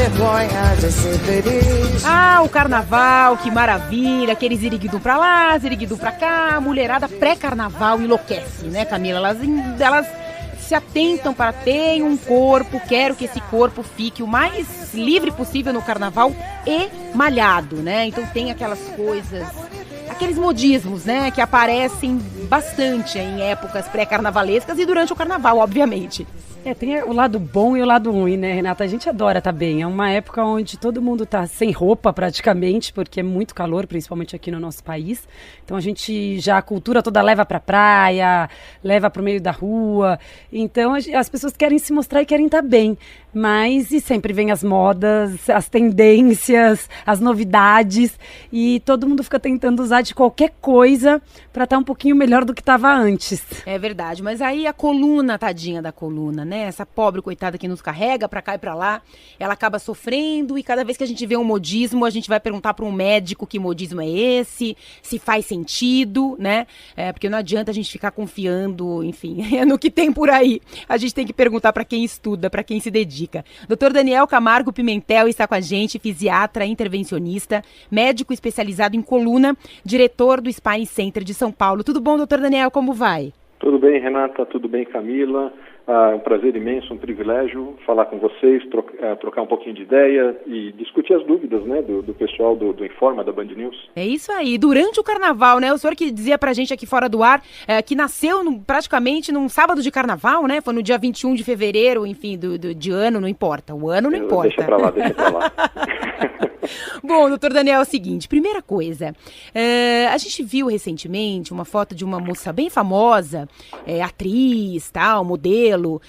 vergonha de ser feliz. Ah, o carnaval, que maravilha, aqueles ziriguidum pra lá, ziriguidum pra cá, a mulherada pré-carnaval enlouquece, né, Camila? Elas se atentam para ter um corpo, quero que esse corpo fique o mais livre possível no carnaval e malhado, né? Então tem aquelas coisas, aqueles modismos, né, que aparecem bastante em épocas pré-carnavalescas e durante o carnaval, obviamente. Tem o lado bom e o lado ruim, né, Renata? A gente adora tá bem. É uma época onde todo mundo tá sem roupa praticamente, porque é muito calor, principalmente aqui no nosso país. Então a cultura toda leva pra praia, leva pro meio da rua. Então as pessoas querem se mostrar e querem estar bem. E sempre vem as modas, as tendências, as novidades. E todo mundo fica tentando usar de qualquer coisa pra estar um pouquinho melhor do que estava antes. É verdade, mas aí a coluna, tadinha da coluna, né? Essa pobre coitada que nos carrega pra cá e pra lá, ela acaba sofrendo e cada vez que a gente vê um modismo, a gente vai perguntar pra um médico que modismo é esse, se faz sentido, né? Porque não adianta a gente ficar confiando, enfim, no que tem por aí. A gente tem que perguntar pra quem estuda, pra quem se dedica. Dr. Daniel Camargo Pimentel está com a gente, fisiatra intervencionista, médico especializado em coluna, diretor do Spine Center de São Paulo. Tudo bom, doutor Daniel? Como vai? Tudo bem, Renata. Tudo bem, Camila. É um prazer imenso, um privilégio falar com vocês, trocar um pouquinho de ideia e discutir as dúvidas, né, do pessoal do Informa, da Band News. É isso aí. Durante o carnaval, né, o senhor que dizia pra gente aqui fora do ar, que nasceu praticamente num sábado de carnaval, né, foi no dia 21 de fevereiro, enfim, de ano, não importa. O ano não importa. Deixa pra lá. Bom, doutor Daniel, é o seguinte, primeira coisa, a gente viu recentemente uma foto de uma moça bem famosa, atriz, tal, modelo,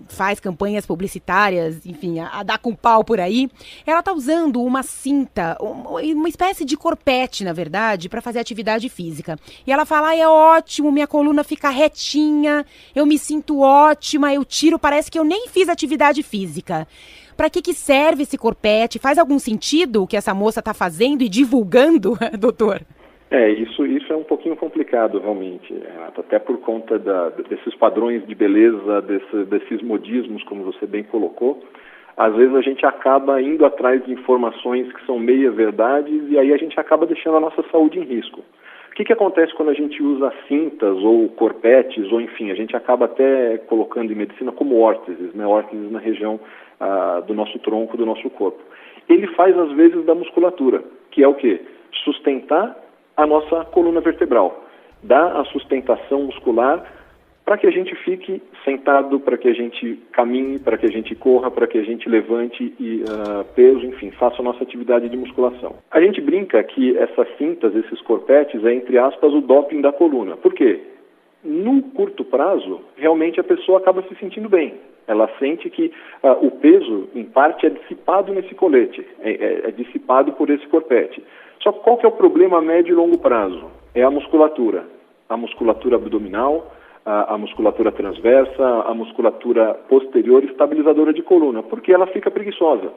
faz campanhas publicitárias, enfim, a dar com pau por aí. Ela tá usando uma cinta, uma espécie de corpete, na verdade, para fazer atividade física. E ela fala, é ótimo, minha coluna fica retinha, eu me sinto ótima, eu tiro, parece que eu nem fiz atividade física. Para que serve esse corpete? Faz algum sentido o que essa moça está fazendo e divulgando, doutor? Isso é um pouquinho complicado, realmente, Renata, até por conta desses padrões de beleza, desses modismos, como você bem colocou. Às vezes a gente acaba indo atrás de informações que são meia-verdades e aí a gente acaba deixando a nossa saúde em risco. O que acontece quando a gente usa cintas ou corpetes, ou enfim, a gente acaba até colocando em medicina como órteses, né? Órteses na região do nosso tronco, do nosso corpo. Ele faz às vezes da musculatura, que é o quê? Sustentar a nossa coluna vertebral, dá a sustentação muscular para que a gente fique sentado, para que a gente caminhe, para que a gente corra, para que a gente levante peso, enfim, faça a nossa atividade de musculação. A gente brinca que essas cintas, esses corpetes, é, entre aspas, o doping da coluna. Por quê? No curto prazo, realmente a pessoa acaba se sentindo bem. Ela sente que o peso, em parte, é dissipado nesse colete, é dissipado por esse corpete. Só que qual que é o problema a médio e longo prazo? É a musculatura abdominal, a musculatura transversa, a musculatura posterior estabilizadora de coluna, porque ela fica preguiçosa.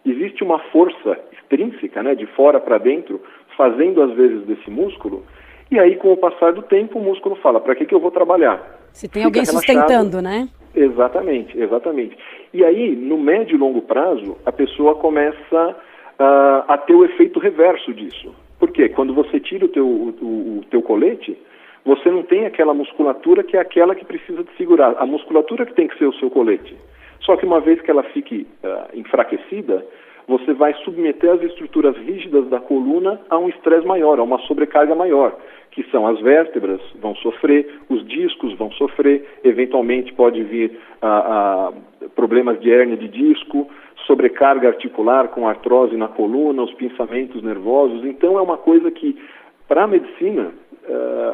Existe uma força extrínseca, né, de fora para dentro, fazendo às vezes desse músculo, e aí com o passar do tempo o músculo fala, para que eu vou trabalhar? Se tem alguém sustentando, né? Exatamente. E aí, no médio e longo prazo, a pessoa começa a ter o efeito reverso disso. Por quê? Quando você tira o teu colete, você não tem aquela musculatura que é aquela que precisa te segurar. A musculatura que tem que ser o seu colete. Só que uma vez que ela fique enfraquecida, você vai submeter as estruturas rígidas da coluna a um estresse maior, a uma sobrecarga maior, que são as vértebras vão sofrer, os discos vão sofrer, eventualmente pode vir problemas de hérnia de disco, sobrecarga articular com artrose na coluna, os pinçamentos nervosos. Então é uma coisa que, para a medicina,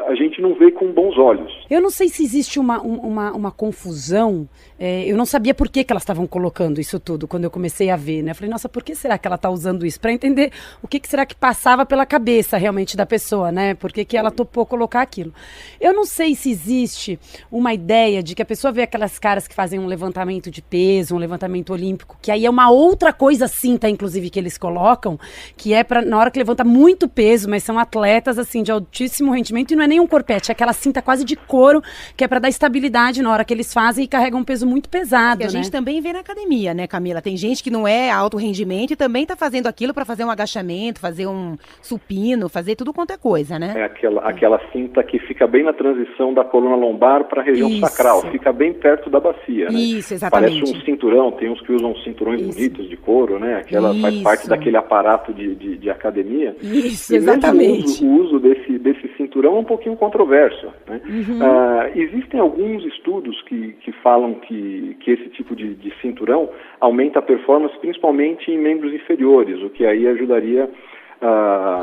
a gente não vê com bons olhos. Eu não sei se existe uma confusão, eu não sabia por que elas estavam colocando isso tudo quando eu comecei a ver, né? Eu falei, nossa, por que será que ela está usando isso? Para entender o que será que passava pela cabeça realmente da pessoa, né? Por que ela topou colocar aquilo. Eu não sei se existe uma ideia de que a pessoa vê aquelas caras que fazem um levantamento de peso, um levantamento olímpico, que aí é uma outra coisa cinta, inclusive, que eles colocam, que é para na hora que levanta muito peso, mas são atletas, assim, de altíssimo rendimento e não é nem um corpete, é aquela cinta quase de couro, que é para dar estabilidade na hora que eles fazem e carregam um peso muito pesado, Que a gente também vê na academia, né, Camila? Tem gente que não é alto rendimento e também tá fazendo aquilo para fazer um agachamento, fazer um supino, fazer tudo quanto é coisa, né? É aquela cinta que fica bem na transição da coluna lombar para a região sacral, fica bem perto da bacia, né? Isso, exatamente. Parece um cinturão, tem uns que usam cinturões bonitos de couro, né? Aquela faz parte daquele aparato de academia. Isso, e exatamente. O uso desse cinturão é um pouquinho controverso, né? Existem alguns estudos que falam que esse tipo de cinturão aumenta a performance principalmente em membros inferiores, o que aí ajudaria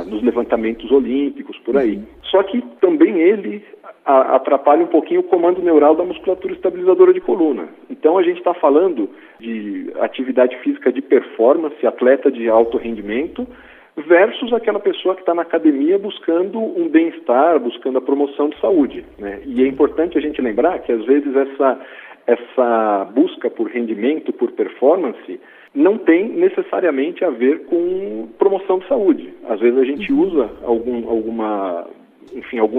nos levantamentos olímpicos, por aí. Só que também ele atrapalha um pouquinho o comando neural da musculatura estabilizadora de coluna. Então a gente está falando de atividade física de performance, atleta de alto rendimento, versus aquela pessoa que está na academia buscando um bem-estar, buscando a promoção de saúde, né? E é importante a gente lembrar que às vezes essa busca por rendimento, por performance, não tem necessariamente a ver com promoção de saúde. Às vezes a gente usa algum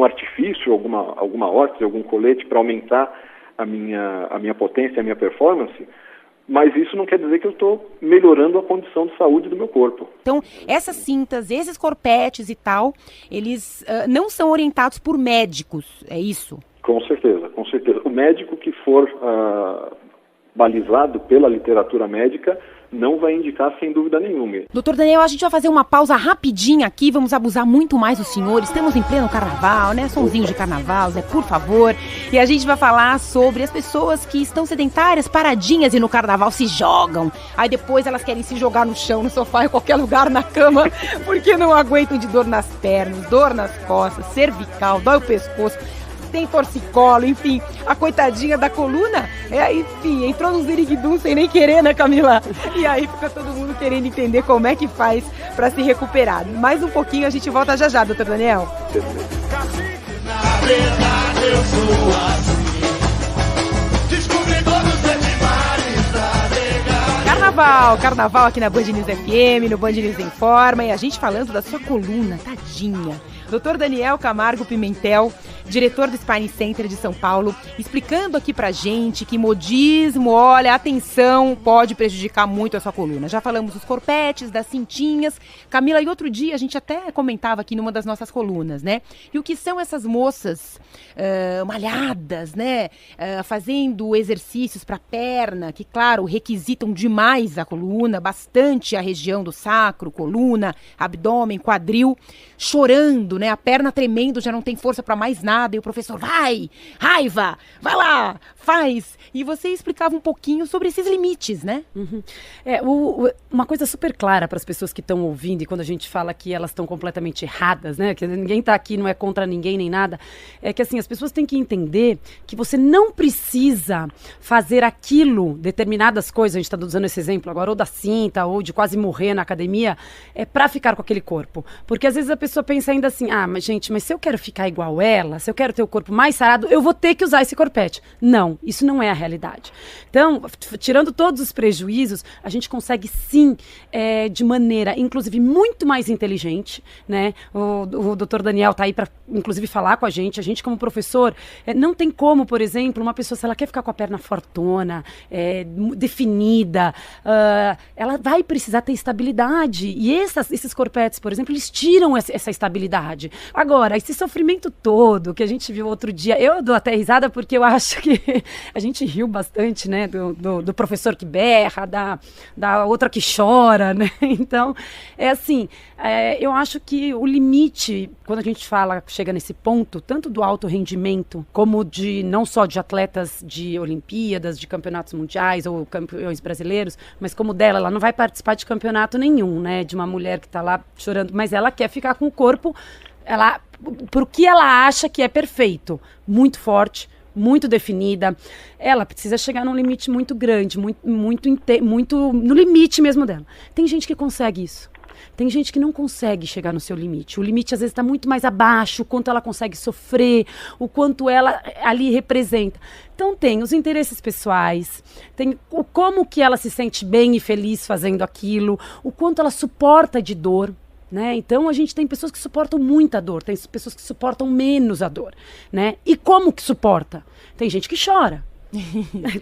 artifício, alguma órtese, algum colete para aumentar a minha potência, a minha performance, mas isso não quer dizer que eu estou melhorando a condição de saúde do meu corpo. Então, essas cintas, esses corpetes e tal, eles não são orientados por médicos, é isso? Com certeza, com certeza. O médico que for balizado pela literatura médica não vai indicar sem dúvida nenhuma. Doutor Daniel, a gente vai fazer uma pausa rapidinha aqui, vamos abusar muito mais dos senhores, estamos em pleno carnaval, né, sonzinho de carnaval, Zé, por favor, e a gente vai falar sobre as pessoas que estão sedentárias, paradinhas e no carnaval se jogam, aí depois elas querem se jogar no chão, no sofá, em qualquer lugar, na cama, porque não aguentam de dor nas pernas, dor nas costas, cervical, dói o pescoço, tem torcicolo, enfim, a coitadinha da coluna, enfim, entrou nos ziriguidum sem nem querer, né, Camila? E aí fica todo mundo querendo entender como é que faz para se recuperar. Mais um pouquinho, a gente volta já já, doutor Daniel. Na verdade eu sou assim, descobri todos os animais da Carnaval aqui na Band News FM, no Band News Informa, e a gente falando da sua coluna, tadinha. Dr. Daniel Camargo Pimentel, diretor do Spine Center de São Paulo, explicando aqui pra gente que modismo, olha, atenção, pode prejudicar muito a sua coluna. Já falamos dos corpetes, das cintinhas. Camila, e outro dia a gente até comentava aqui numa das nossas colunas, né? E o que são essas moças malhadas, né? Fazendo exercícios pra perna, que, claro, requisitam demais a coluna, bastante a região do sacro, coluna, abdômen, quadril, chorando, né? A perna tremendo, já não tem força para mais nada. E o professor, vai, raiva, vai lá, faz. E você explicava um pouquinho sobre esses limites, né? Uhum. Uma coisa super clara para as pessoas que estão ouvindo, e quando a gente fala que elas estão completamente erradas, né? Que ninguém está aqui, não é contra ninguém nem nada. É que assim, as pessoas têm que entender que você não precisa fazer aquilo, determinadas coisas, a gente está usando esse exemplo agora, ou da cinta, ou de quase morrer na academia, para ficar com aquele corpo. Porque às vezes a pessoa pensa ainda assim, mas se eu quero ficar igual ela, se eu quero ter o corpo mais sarado, eu vou ter que usar esse corpete. Não, isso não é a realidade. Então, tirando todos os prejuízos, a gente consegue sim, de maneira, inclusive, muito mais inteligente, né? O doutor Daniel está aí para, inclusive, falar com a gente como professor, não tem como, por exemplo, uma pessoa, se ela quer ficar com a perna fortona, definida, ela vai precisar ter estabilidade. E esses corpetes, por exemplo, eles tiram essa estabilidade. Agora, esse sofrimento todo que a gente viu outro dia, eu dou até risada porque eu acho que a gente riu bastante, né, do professor que berra, da outra que chora, né, então, eu acho que o limite, quando a gente chega nesse ponto, tanto do alto rendimento, como não só de atletas de Olimpíadas, de campeonatos mundiais ou campeões brasileiros, mas como dela, ela não vai participar de campeonato nenhum, né, de uma mulher que está lá chorando, mas ela quer ficar com o corpo, pro que ela acha que é perfeito, muito forte, muito definida, ela precisa chegar num limite muito grande, muito no limite mesmo dela. Tem gente que consegue isso. Tem gente que não consegue chegar no seu limite. O limite, às vezes, está muito mais abaixo, o quanto ela consegue sofrer, o quanto ela ali representa. Então, tem os interesses pessoais, tem como que ela se sente bem e feliz fazendo aquilo, o quanto ela suporta de dor. né? Então a gente tem pessoas que suportam muita dor, tem pessoas que suportam menos a dor, né? E como que suporta? Tem gente que chora.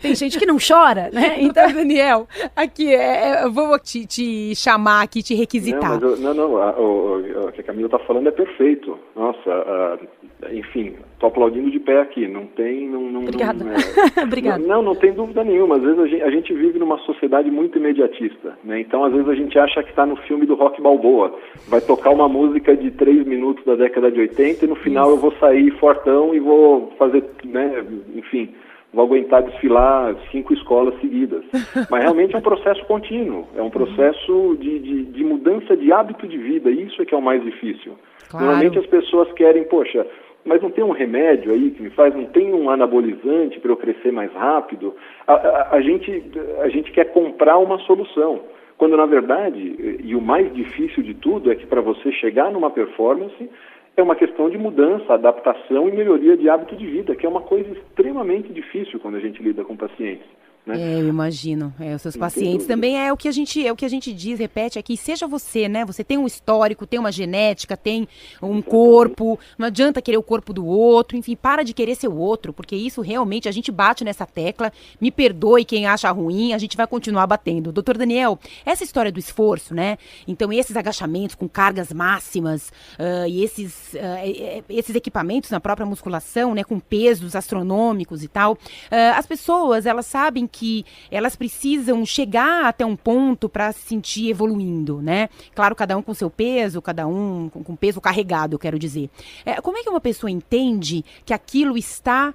Tem gente que não chora, né? Então, Daniel, aqui, eu vou te chamar aqui, te requisitar. O que a Camila está falando é perfeito. Nossa, enfim, estou aplaudindo de pé aqui. Não tem... Obrigada. Obrigada. Não tem dúvida nenhuma. Às vezes a gente vive numa sociedade muito imediatista, né? Então, às vezes a gente acha que está no filme do Rock Balboa. Vai tocar uma música de 3 minutos da década de 80 e no final eu vou sair fortão e vou fazer, né? Enfim... vou aguentar desfilar 5 escolas seguidas. Mas realmente é um processo contínuo, é um processo de mudança de hábito de vida, isso é que é o mais difícil. Claro. Normalmente as pessoas querem, poxa, mas não tem um remédio aí que me faz, não tem um anabolizante para eu crescer mais rápido? A gente quer comprar uma solução, quando na verdade, e o mais difícil de tudo é que para você chegar numa performance, é uma questão de mudança, adaptação e melhoria de hábito de vida, que é uma coisa extremamente difícil quando a gente lida com pacientes. Né? Eu imagino. Os seus pacientes também é o que a gente diz, repete aqui, seja você, né? Você tem um histórico, tem uma genética, tem um corpo, não adianta querer o corpo do outro, enfim, para de querer ser o outro, porque isso realmente, a gente bate nessa tecla, me perdoe quem acha ruim, a gente vai continuar batendo. Doutor Daniel, essa história do esforço, né? Então, esses agachamentos com cargas máximas e esses equipamentos na própria musculação, né? Com pesos astronômicos e tal, as pessoas, elas sabem que elas precisam chegar até um ponto para se sentir evoluindo, né? Claro, cada um com seu peso, cada um com peso carregado, eu quero dizer. Como é que uma pessoa entende que aquilo está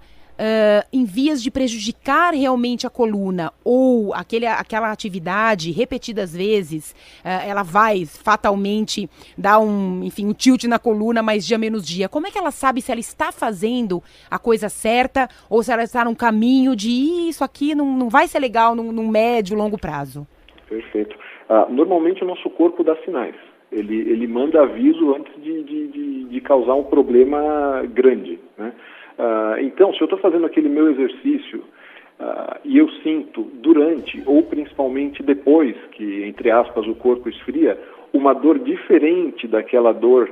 em vias de prejudicar realmente a coluna, ou aquela atividade, repetidas vezes, ela vai fatalmente dar um tilt na coluna, mais dia menos dia? Como é que ela sabe se ela está fazendo a coisa certa, ou se ela está num caminho de isso aqui não vai ser legal num médio, longo prazo? Perfeito. Normalmente o nosso corpo dá sinais. Ele manda aviso antes de causar um problema grande, né? Então, se eu estou fazendo aquele meu exercício e eu sinto durante ou principalmente depois que, entre aspas, o corpo esfria, uma dor diferente daquela dor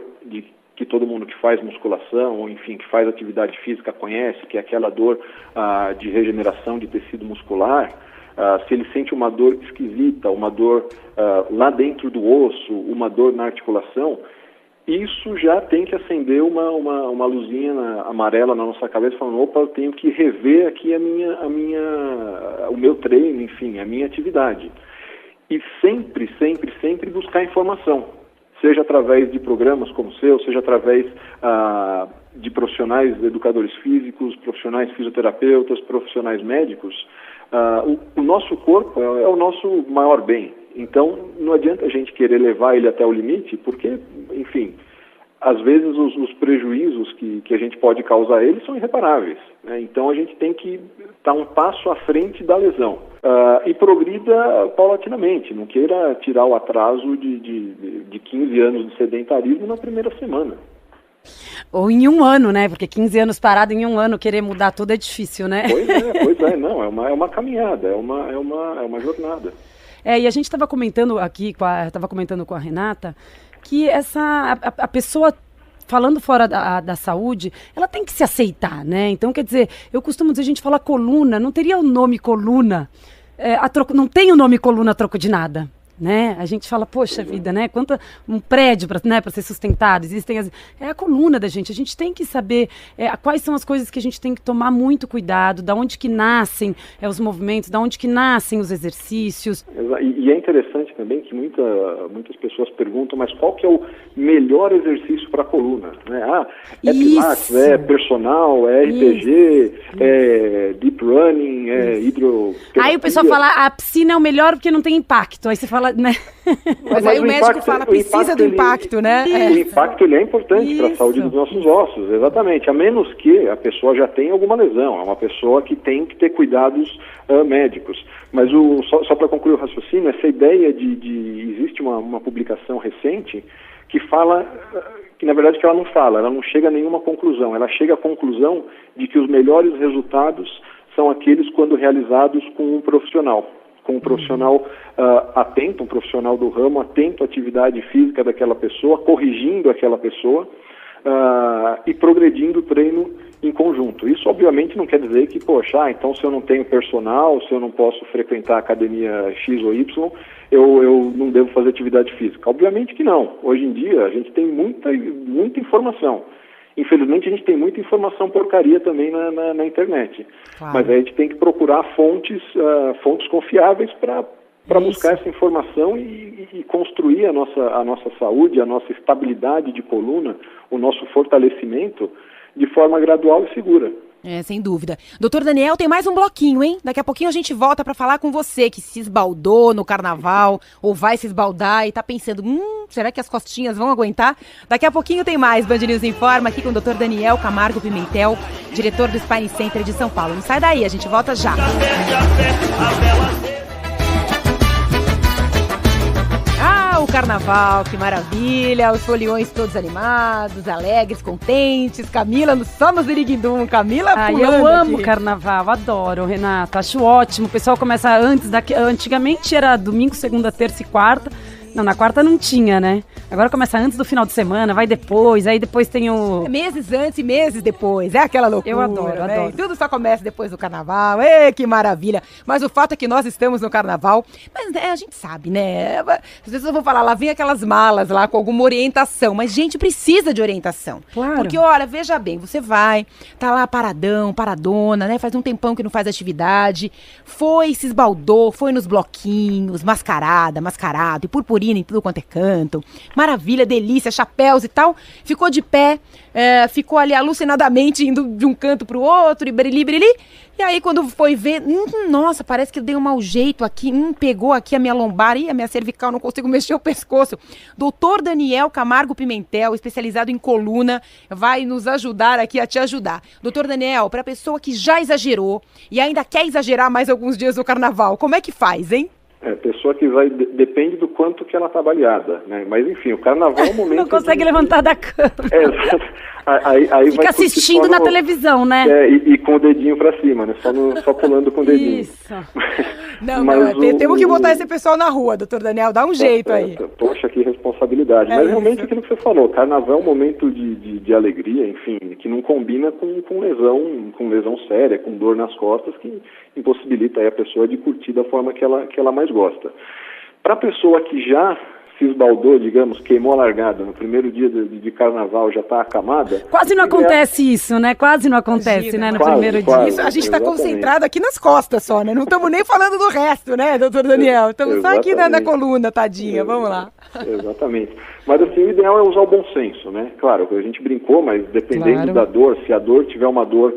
que todo mundo que faz musculação, ou enfim, que faz atividade física conhece, que é aquela dor de regeneração de tecido muscular, se ele sente uma dor esquisita, uma dor lá dentro do osso, uma dor na articulação, isso já tem que acender uma luzinha amarela na nossa cabeça, falando, opa, eu tenho que rever aqui o meu treino, enfim, a minha atividade. E sempre, sempre, sempre buscar informação, seja através de programas como o seu, seja através de profissionais educadores físicos, profissionais fisioterapeutas, profissionais médicos. O nosso corpo é o nosso maior bem. Então, não adianta a gente querer levar ele até o limite, porque, enfim, às vezes os prejuízos que a gente pode causar a ele são irreparáveis, né? Então, a gente tem que estar um passo à frente da lesão. E progrida paulatinamente, não queira tirar o atraso de 15 anos de sedentarismo na primeira semana. Ou em um ano, né? Porque 15 anos parado em um ano, querer mudar tudo é difícil, né? Pois é, não, é uma caminhada, é uma jornada. E a gente estava comentando aqui, com a Renata, que a pessoa, falando fora da saúde, ela tem que se aceitar, né? Então, quer dizer, eu costumo dizer, a gente fala coluna, não teria o nome coluna, não tem o nome coluna a troco de nada. Né? A gente fala, poxa vida, né? Um prédio para ser sustentado, é a coluna da gente. A gente tem que saber quais são as coisas que a gente tem que tomar muito cuidado, da onde que nascem os movimentos, da onde que nascem os exercícios. E é interessante também que muitas pessoas perguntam, mas qual que é o melhor exercício para a coluna? Né? É Pilates, é personal, é RPG, é deep running, é hidroterapia. Aí o pessoal fala, a piscina é o melhor porque não tem impacto. Aí você fala, né? Mas aí o médico fala, precisa do impacto, né? O impacto ele é importante para a saúde dos nossos ossos, exatamente. A menos que a pessoa já tenha alguma lesão, é uma pessoa que tem que ter cuidados médicos. Mas só para concluir o raciocínio, essa ideia existe uma publicação recente que fala, que na verdade que ela não chega a nenhuma conclusão, ela chega à conclusão de que os melhores resultados são aqueles quando realizados com um profissional, com um profissional atento, um profissional do ramo, atento à atividade física daquela pessoa, corrigindo aquela pessoa e progredindo o treino em conjunto. Isso obviamente não quer dizer que, poxa, então se eu não tenho personal, se eu não posso frequentar a academia X ou Y, eu não devo fazer atividade física. Obviamente que não. Hoje em dia a gente tem muita informação. Infelizmente a gente tem muita informação porcaria também na internet. Claro. Mas aí a gente tem que procurar fontes confiáveis para buscar essa informação e construir a nossa saúde, a nossa estabilidade de coluna, o nosso fortalecimento de forma gradual e segura. Sem dúvida. Doutor Daniel, tem mais um bloquinho, hein? Daqui a pouquinho a gente volta para falar com você que se esbaldou no carnaval ou vai se esbaldar e tá pensando, será que as costinhas vão aguentar? Daqui a pouquinho tem mais Band News Informa aqui com o doutor Daniel Camargo Pimentel, diretor do Spine Center de São Paulo. Não sai daí, a gente volta já. O carnaval, que maravilha, os foliões todos animados, alegres, contentes, Camila só no Ziriguidum, Camila pulando. Eu amo aqui. Carnaval, adoro, Renata, acho ótimo, o pessoal começa antigamente era domingo, segunda, terça e quarta, não, na quarta não tinha, né? Agora começa antes do final de semana, vai depois, aí depois tem o... Meses antes e meses depois, é aquela loucura. Eu adoro, né? adoro. Tudo só começa depois do carnaval, que maravilha. Mas o fato é que nós estamos no carnaval, mas a gente sabe, né? As pessoas vão falar, lá vem aquelas malas lá com alguma orientação, mas gente precisa de orientação. Claro. Porque, olha, veja bem, você vai, tá lá paradão, paradona, né? Faz um tempão que não faz atividade, se esbaldou, foi nos bloquinhos, mascarado, e purpurina em tudo quanto é canto. Maravilha, delícia, chapéus e tal. Ficou de pé, ficou ali alucinadamente indo de um canto pro outro, e brili. E aí quando foi ver, nossa, parece que eu dei um mau jeito aqui, pegou aqui a minha lombar, a minha cervical, não consigo mexer o pescoço. Doutor Daniel Camargo Pimentel, especializado em coluna, vai nos ajudar aqui a te ajudar. Doutor Daniel, para a pessoa que já exagerou e ainda quer exagerar mais alguns dias no carnaval, como é que faz, hein? Pessoa que vai, depende do quanto que ela tá baliada, né? Mas enfim, o carnaval é um momento... Não consegue levantar da cama. Aí fica vai assistindo na televisão, né? E com o dedinho pra cima, né? Só pulando com o dedinho. Isso. Temos que botar esse pessoal na rua, doutor Daniel, dá um jeito aí. Poxa, que responsabilidade. Mas realmente aquilo que você falou, carnaval é um momento de alegria, enfim, que não combina com lesão séria, com dor nas costas, que impossibilita aí a pessoa de curtir da forma que ela mais gosta. Para a pessoa que já se esbaldou, digamos, queimou a largada no primeiro dia de carnaval, já está acamada... Quase não acontece isso, né? Quase não acontece, né? No primeiro dia. Isso, a gente está concentrado aqui nas costas só, né? Não estamos nem falando do resto, né, doutor Daniel? Estamos só aqui na coluna, tadinha. Vamos lá. Exatamente. Mas assim, o ideal é usar o bom senso, né? Claro, a gente brincou, mas dependendo da dor, se a dor tiver uma dor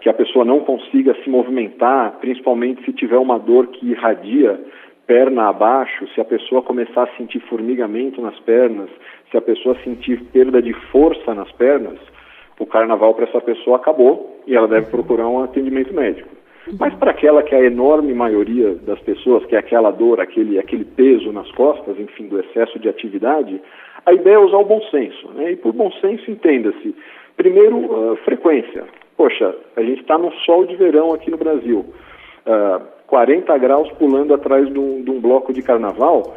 que a pessoa não consiga se movimentar, principalmente se tiver uma dor que irradia perna abaixo, se a pessoa começar a sentir formigamento nas pernas, se a pessoa sentir perda de força nas pernas, o carnaval para essa pessoa acabou e ela deve procurar um atendimento médico. Mas para aquela que é a enorme maioria das pessoas, que é aquela dor, aquele peso nas costas, enfim, do excesso de atividade, a ideia é usar o bom senso, né? E por bom senso, entenda-se. Primeiro, frequência. Poxa, a gente está num sol de verão aqui no Brasil. 40 graus pulando atrás de um bloco de carnaval,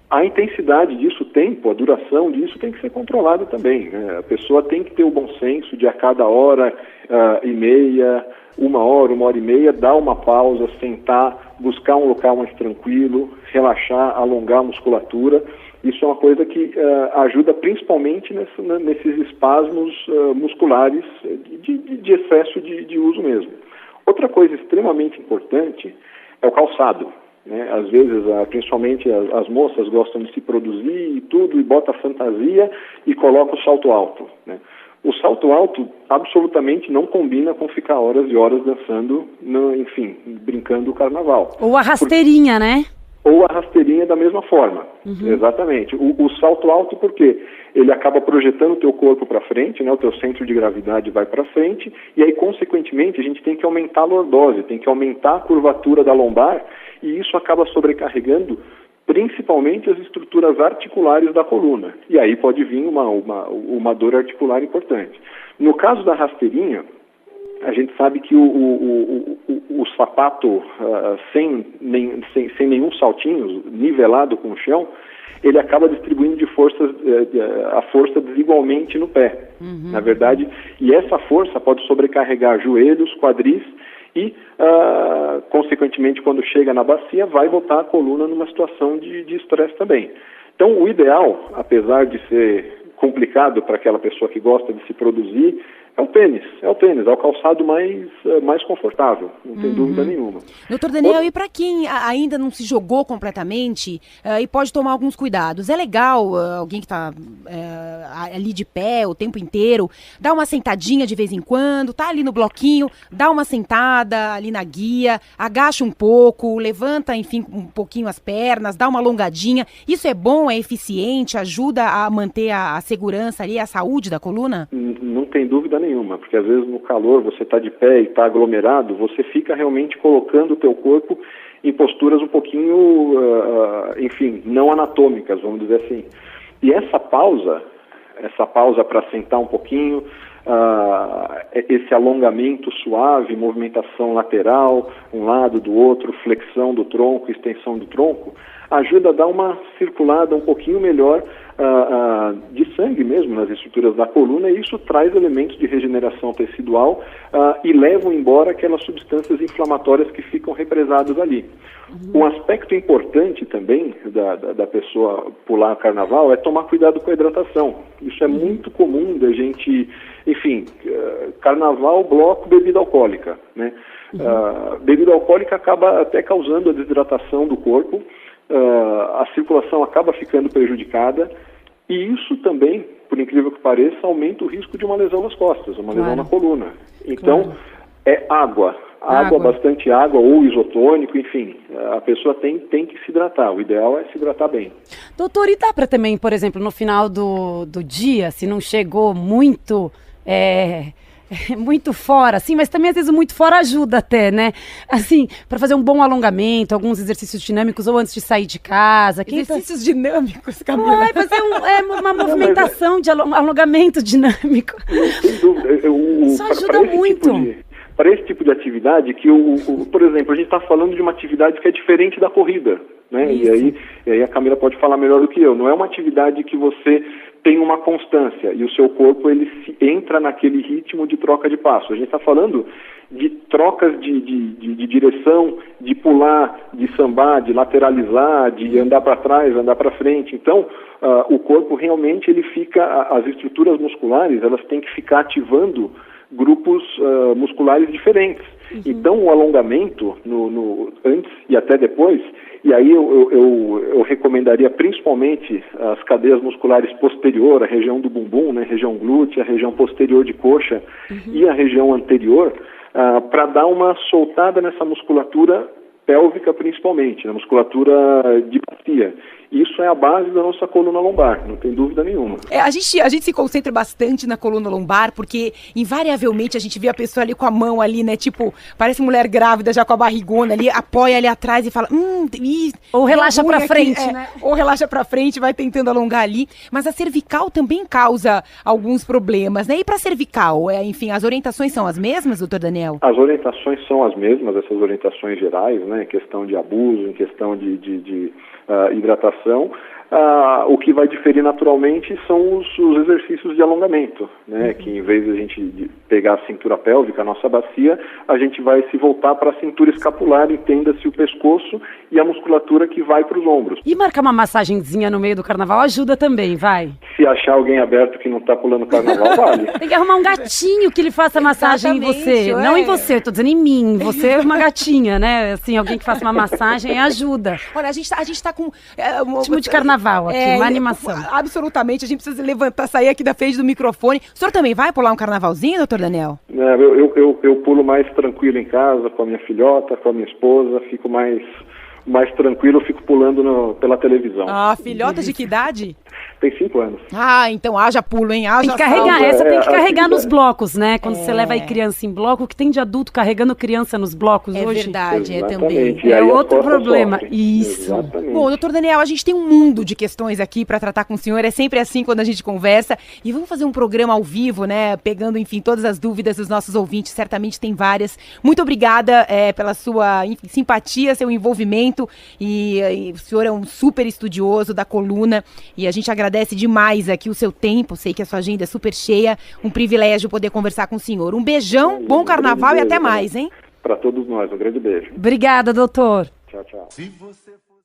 a intensidade disso, o tempo, a duração disso tem que ser controlada também, né? A pessoa tem que ter o bom senso de a cada hora e meia, uma hora e meia, dar uma pausa, sentar, buscar um local mais tranquilo, relaxar, alongar a musculatura. Isso é uma coisa que ajuda principalmente nesses espasmos musculares de excesso de uso mesmo. Outra coisa extremamente importante é o calçado, né? Às vezes, principalmente as moças gostam de se produzir e tudo, e bota fantasia e coloca o salto alto, né? O salto alto absolutamente não combina com ficar horas e horas dançando, enfim, brincando o carnaval. Ou a rasteirinha, né? Ou a rasteirinha da mesma forma, exatamente. O salto alto, por quê? Ele acaba projetando o teu corpo para frente, né? O teu centro de gravidade vai para frente, e aí, consequentemente, a gente tem que aumentar a lordose, tem que aumentar a curvatura da lombar, e isso acaba sobrecarregando principalmente as estruturas articulares da coluna. E aí pode vir uma dor articular importante. No caso da rasteirinha, a gente sabe que o sapato sem nenhum saltinho, nivelado com o chão, ele acaba distribuindo a força desigualmente no pé, na verdade, e essa força pode sobrecarregar joelhos, quadris e, consequentemente, quando chega na bacia, vai botar a coluna numa situação de estresse também. Então, o ideal, apesar de ser complicado para aquela pessoa que gosta de se produzir, é o tênis, é o calçado mais confortável, não tem dúvida nenhuma. Doutor Daniel, e para quem ainda não se jogou completamente e pode tomar alguns cuidados, é legal alguém que está ali de pé o tempo inteiro, dar uma sentadinha de vez em quando, tá ali no bloquinho, dá uma sentada ali na guia, agacha um pouco, levanta, enfim, um pouquinho as pernas, dá uma alongadinha, isso é bom, é eficiente, ajuda a manter a segurança ali, a saúde da coluna? Não tem dúvida nenhuma, porque às vezes no calor você está de pé e está aglomerado, você fica realmente colocando o teu corpo em posturas um pouquinho, enfim, não anatômicas, vamos dizer assim. E essa pausa para sentar um pouquinho, esse alongamento suave, movimentação lateral, um lado do outro, flexão do tronco, extensão do tronco, ajuda a dar uma circulada um pouquinho melhor de sangue mesmo nas estruturas da coluna, e isso traz elementos de regeneração tecidual e levam embora aquelas substâncias inflamatórias que ficam represadas ali. Um aspecto importante também da pessoa pular carnaval é tomar cuidado com a hidratação. Isso é muito comum da gente, enfim, carnaval, bloco, bebida alcoólica, né? Bebida alcoólica acaba até causando a desidratação do corpo, a circulação acaba ficando prejudicada, e isso também, por incrível que pareça, aumenta o risco de uma lesão nas costas, uma lesão na coluna. Então, é água, bastante água, ou isotônico, enfim, a pessoa tem que se hidratar, o ideal é se hidratar bem. Doutor, e dá para também, por exemplo, no final do dia, se não chegou muito... muito fora, assim, mas também às vezes muito fora ajuda até, né? Assim, para fazer um bom alongamento, alguns exercícios dinâmicos ou antes de sair de casa. Exercícios dinâmicos, Camila. Vai fazer uma movimentação de alongamento dinâmico. Sem dúvida. Isso ajuda muito. Para esse tipo de atividade, por exemplo, a gente está falando de uma atividade que é diferente da corrida, né? E aí a Camila pode falar melhor do que eu. Não é uma atividade que você tem uma constância e o seu corpo ele entra naquele ritmo de troca de passo. A gente está falando de trocas de direção, de pular, de sambar, de lateralizar, de andar para trás, andar para frente. Então, o corpo realmente ele fica, as estruturas musculares, elas têm que ficar ativando grupos musculares diferentes. Então, o alongamento antes e até depois, e aí eu recomendaria principalmente as cadeias musculares posterior, a região do bumbum, né, região glútea, a região posterior de coxa e a região anterior, para dar uma soltada nessa musculatura pélvica principalmente, na musculatura de bacia. Isso é a base da nossa coluna lombar, não tem dúvida nenhuma. A gente se concentra bastante na coluna lombar, porque invariavelmente a gente vê a pessoa ali com a mão ali, né, tipo, parece mulher grávida já com a barrigona ali, apoia ali atrás e fala, ou relaxa pra frente, né? Ou relaxa pra frente, vai tentando alongar ali, mas a cervical também causa alguns problemas, né? E pra cervical, enfim, as orientações são as mesmas, doutor Daniel? As orientações são as mesmas, essas orientações gerais, né, em questão de abuso, em questão de hidratação. O que vai diferir naturalmente são os exercícios de alongamento, né? Que em vez de a gente pegar a cintura pélvica, a nossa bacia, a gente vai se voltar para a cintura escapular, entenda-se o pescoço e a musculatura que vai para os ombros. E marcar uma massagenzinha no meio do carnaval ajuda também, vai? Se achar alguém aberto que não está pulando carnaval, vale. Tem que arrumar um gatinho que ele faça massagem em você. Não em você, eu tô dizendo em mim. Você é uma gatinha, né? Assim, alguém que faça uma massagem ajuda. Olha, a gente tá com... Ritmo de carnaval aqui, uma animação. Absolutamente, a gente precisa levantar, sair aqui da frente do microfone. O senhor também vai pular um carnavalzinho, doutor Daniel? Eu pulo mais tranquilo em casa, com a minha filhota, com a minha esposa, fico mais mais tranquilo, eu fico pulando pela televisão. Ah, filhota de que idade? Tem 5 anos. Ah, então haja pulo, hein? Tem Haja que carregar, salto. essa tem que carregar assim, nos blocos, né? Quando você leva aí criança em bloco, o que tem de adulto carregando criança nos blocos É hoje? verdade, é também. Exatamente. E É aí as outro costas problema. sofrem. Isso. Exatamente. Bom, doutor Daniel, a gente tem um mundo de questões aqui para tratar com o senhor, é sempre assim quando a gente conversa, e vamos fazer um programa ao vivo, né, pegando, enfim, todas as dúvidas dos nossos ouvintes, certamente tem várias. Muito obrigada pela sua, enfim, simpatia, seu envolvimento, e o senhor é um super estudioso da coluna, e a gente agradece demais aqui o seu tempo, sei que a sua agenda é super cheia, um privilégio poder conversar com o senhor. Um beijão, bom carnaval e até mais, hein? Para todos nós, um grande beijo. Obrigada, doutor. Tchau, tchau. Se você for